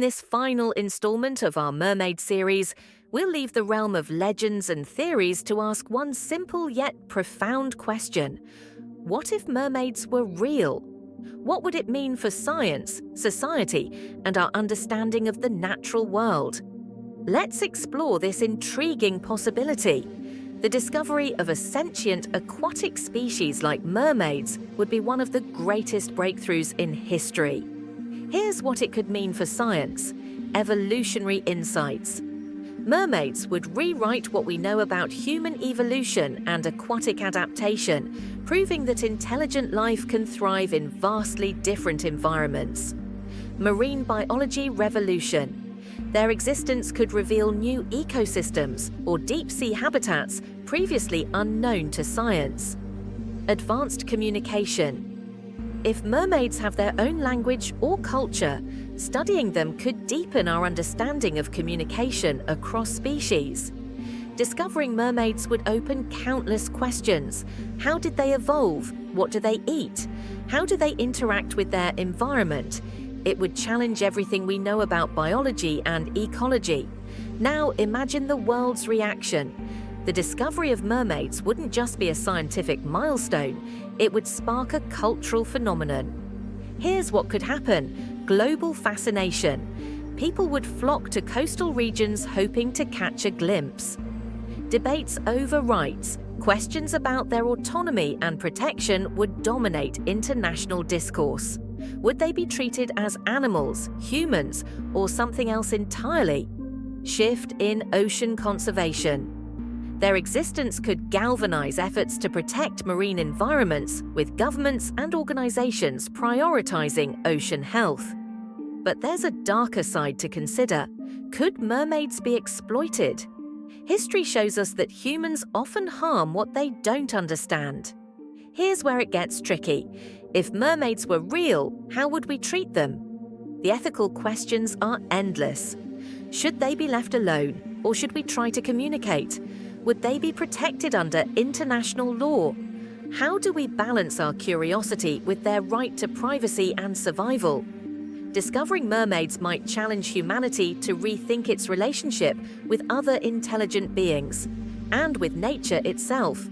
this final installment of our Mermaid series, we'll leave the realm of legends and theories to ask one simple yet profound question. What if mermaids were real? What would it mean for science, society, and our understanding of the natural world? Let's explore this intriguing possibility. The discovery of a sentient aquatic species like mermaids would be one of the greatest breakthroughs in history. Here's what it could mean for science: evolutionary insights. Mermaids would rewrite what we know about human evolution and aquatic adaptation, proving that intelligent life can thrive in vastly different environments. Marine biology revolution. Their existence could reveal new ecosystems or deep-sea habitats previously unknown to science. Advanced communication. If mermaids have their own language or culture, studying them could deepen our understanding of communication across species. Discovering mermaids would open countless questions. How did they evolve? What do they eat? How do they interact with their environment? It would challenge everything we know about biology and ecology. Now imagine the world's reaction. The discovery of mermaids wouldn't just be a scientific milestone, it would spark a cultural phenomenon. Here's what could happen: global fascination. People would flock to coastal regions hoping to catch a glimpse. Debates over rights, questions about their autonomy and protection would dominate international discourse. Would they be treated as animals, humans, or something else entirely? Shift in ocean conservation. Their existence could galvanize efforts to protect marine environments, with governments and organizations prioritizing ocean health. But there's a darker side to consider. Could mermaids be exploited? History shows us that humans often harm what they don't understand. Here's where it gets tricky. If mermaids were real, how would we treat them? The ethical questions are endless. Should they be left alone, or should we try to communicate? Would they be protected under international law? How do we balance our curiosity with their right to privacy and survival? Discovering mermaids might challenge humanity to rethink its relationship with other intelligent beings, and with nature itself.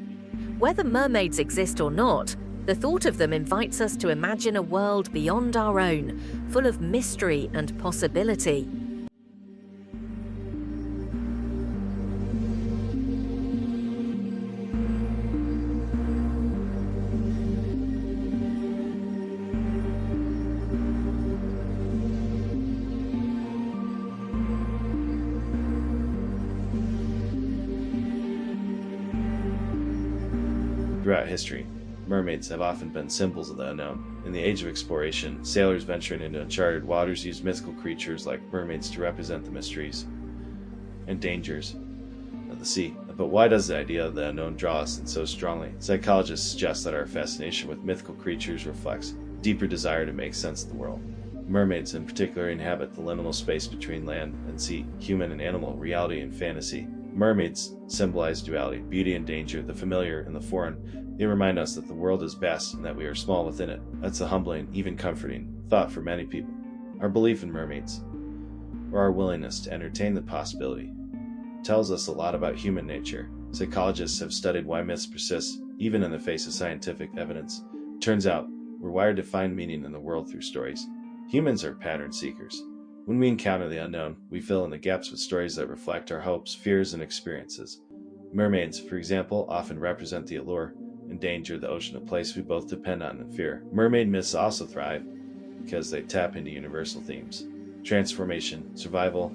Whether mermaids exist or not, the thought of them invites us to imagine a world beyond our own, full of mystery and possibility. Throughout history, mermaids have often been symbols of the unknown. In the age of exploration, sailors venturing into uncharted waters used mythical creatures like mermaids to represent the mysteries and dangers of the sea. But why does the idea of the unknown draw us in so strongly? Psychologists suggest that our fascination with mythical creatures reflects a deeper desire to make sense of the world. Mermaids in particular inhabit the liminal space between land and sea, human and animal, reality and fantasy. Mermaids symbolize duality, beauty and danger, the familiar and the foreign. They remind us that the world is vast and that we are small within it. That's a humbling, even comforting thought for many people. Our belief in mermaids, or our willingness to entertain the possibility, tells us a lot about human nature. Psychologists have studied why myths persist, even in the face of scientific evidence. It turns out, we're wired to find meaning in the world through stories. Humans are pattern seekers. When we encounter the unknown, we fill in the gaps with stories that reflect our hopes, fears, and experiences. Mermaids, for example, often represent the allure and danger of the ocean, a place we both depend on and fear. Mermaid myths also thrive because they tap into universal themes: transformation, survival,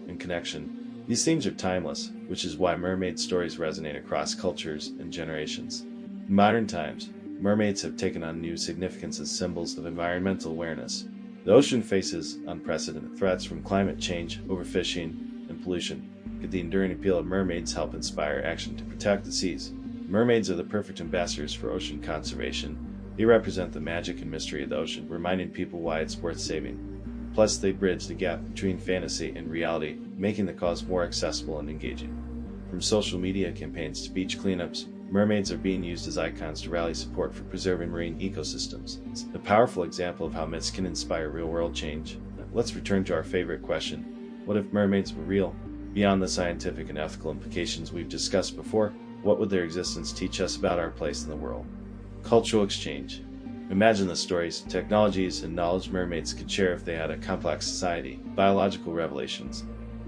and connection. These themes are timeless, which is why mermaid stories resonate across cultures and generations. In modern times, mermaids have taken on new significance as symbols of environmental awareness. The ocean faces unprecedented threats from climate change, overfishing, and pollution. Could the enduring appeal of mermaids help inspire action to protect the seas? Mermaids are the perfect ambassadors for ocean conservation. They represent the magic and mystery of the ocean, reminding people why it's worth saving. Plus, they bridge the gap between fantasy and reality, making the cause more accessible and engaging. From social media campaigns to beach cleanups, mermaids are being used as icons to rally support for preserving marine ecosystems. It's a powerful example of how myths can inspire real-world change. let's return to our favorite question. What if mermaids were real? Beyond the scientific and ethical implications we've discussed before, what would their existence teach us about our place in the world? Cultural exchange. Imagine the stories, technologies, and knowledge mermaids could share if they had a complex society. Biological revelations.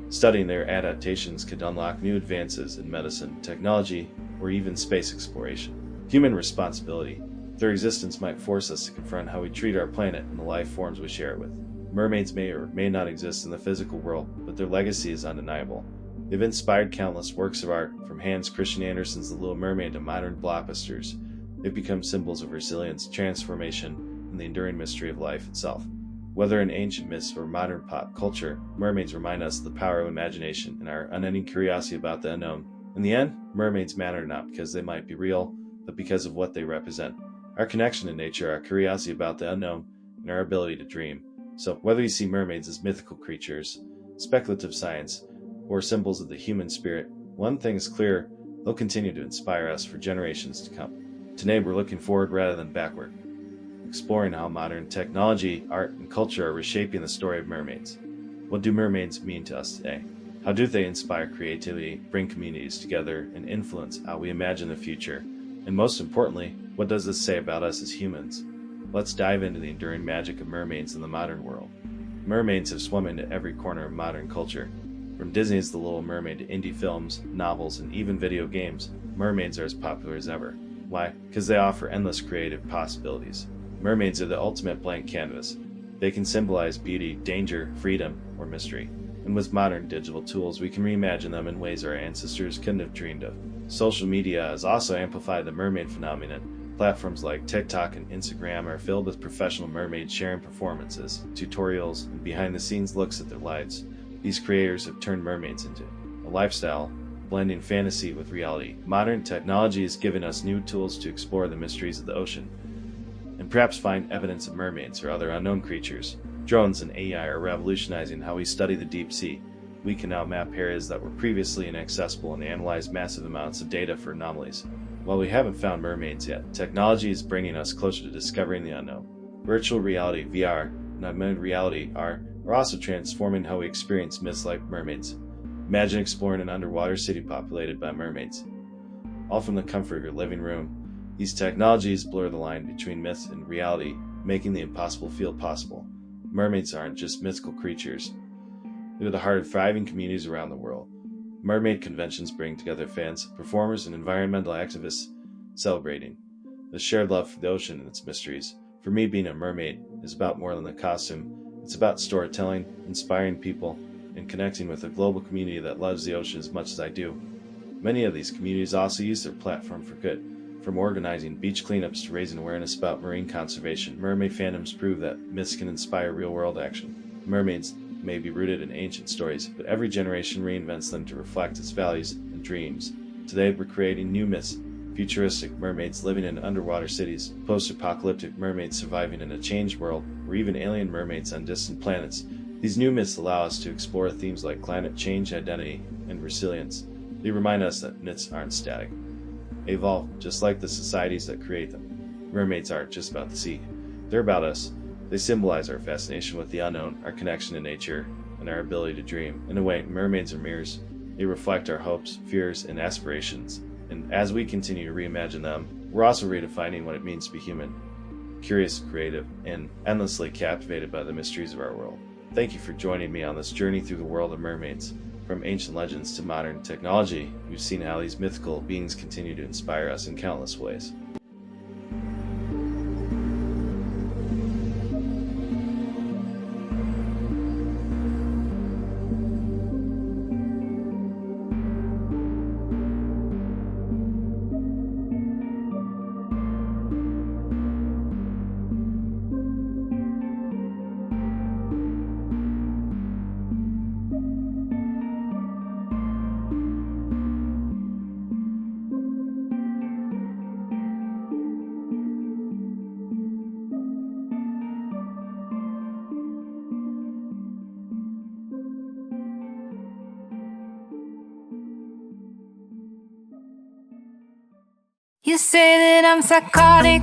Studying their adaptations could unlock new advances in medicine, technology, or even space exploration. Human responsibility. Their existence might force us to confront how we treat our planet and the life forms we share it with. Mermaids may or may not exist in the physical world, but their legacy is undeniable. They've inspired countless works of art, from Hans Christian Andersen's The Little Mermaid to modern blockbusters. They've become symbols of resilience, transformation, and the enduring mystery of life itself. Whether in ancient myths or modern pop culture, mermaids remind us of the power of imagination and our unending curiosity about the unknown. In the end, mermaids matter not because they might be real, but because of what they represent. Our connection to nature, our curiosity about the unknown, and our ability to dream. So, whether you see mermaids as mythical creatures, speculative science, or symbols of the human spirit, one thing is clear: they'll continue to inspire us for generations to come. Today, we're looking forward rather than backward, exploring how modern technology, art, and culture are reshaping the story of mermaids. What do mermaids mean to us today? How do they inspire creativity, bring communities together, and influence how we imagine the future? And most importantly, what does this say about us as humans? Let's dive into the enduring magic of mermaids in the modern world. Mermaids have swum into every corner of modern culture. From Disney's The Little Mermaid to indie films, novels, and even video games, mermaids are as popular as ever. Why? Because they offer endless creative possibilities. Mermaids are the ultimate blank canvas. They can symbolize beauty, danger, freedom, or mystery. And with modern digital tools, we can reimagine them in ways our ancestors couldn't have dreamed of. Social media has also amplified the mermaid phenomenon. Platforms like TikTok and Instagram are filled with professional mermaids sharing performances, tutorials, and behind-the-scenes looks at their lives. These creators have turned mermaids into a lifestyle, blending fantasy with reality. Modern technology has given us new tools to explore the mysteries of the ocean, and perhaps find evidence of mermaids or other unknown creatures. Drones and AI are revolutionizing how we study the deep sea. We can now map areas that were previously inaccessible and analyze massive amounts of data for anomalies. While we haven't found mermaids yet, technology is bringing us closer to discovering the unknown. Virtual reality, VR, and augmented reality are also transforming how we experience myths like mermaids. Imagine exploring an underwater city populated by mermaids, all from the comfort of your living room. These technologies blur the line between myth and reality, making the impossible feel possible. Mermaids aren't just mythical creatures. They're the heart of thriving communities around the world. Mermaid conventions bring together fans, performers, and environmental activists celebrating the shared love for the ocean and its mysteries. For me, being a mermaid is about more than the costume. It's about storytelling, inspiring people, and connecting with a global community that loves the ocean as much as I do. Many of these communities also use their platform for good. From organizing beach cleanups to raising awareness about marine conservation, mermaid fandoms prove that myths can inspire real-world action. Mermaids may be rooted in ancient stories, but every generation reinvents them to reflect its values and dreams. Today, we're creating new myths: futuristic mermaids living in underwater cities, post-apocalyptic mermaids surviving in a changed world, or even alien mermaids on distant planets. These new myths allow us to explore themes like climate change, identity, and resilience. They remind us that myths aren't static. They evolve, just like the societies that create them. Mermaids aren't just about the sea. They're about us. They symbolize our fascination with the unknown, our connection to nature, and our ability to dream. In a way, mermaids are mirrors. They reflect our hopes, fears, and aspirations. And as we continue to reimagine them, we're also redefining what it means to be human. Curious, creative, and endlessly captivated by the mysteries of our world. Thank you for joining me on this journey through the world of mermaids. From ancient legends to modern technology, we've seen how these mythical beings continue to inspire us in countless ways. You say that I'm psychotic,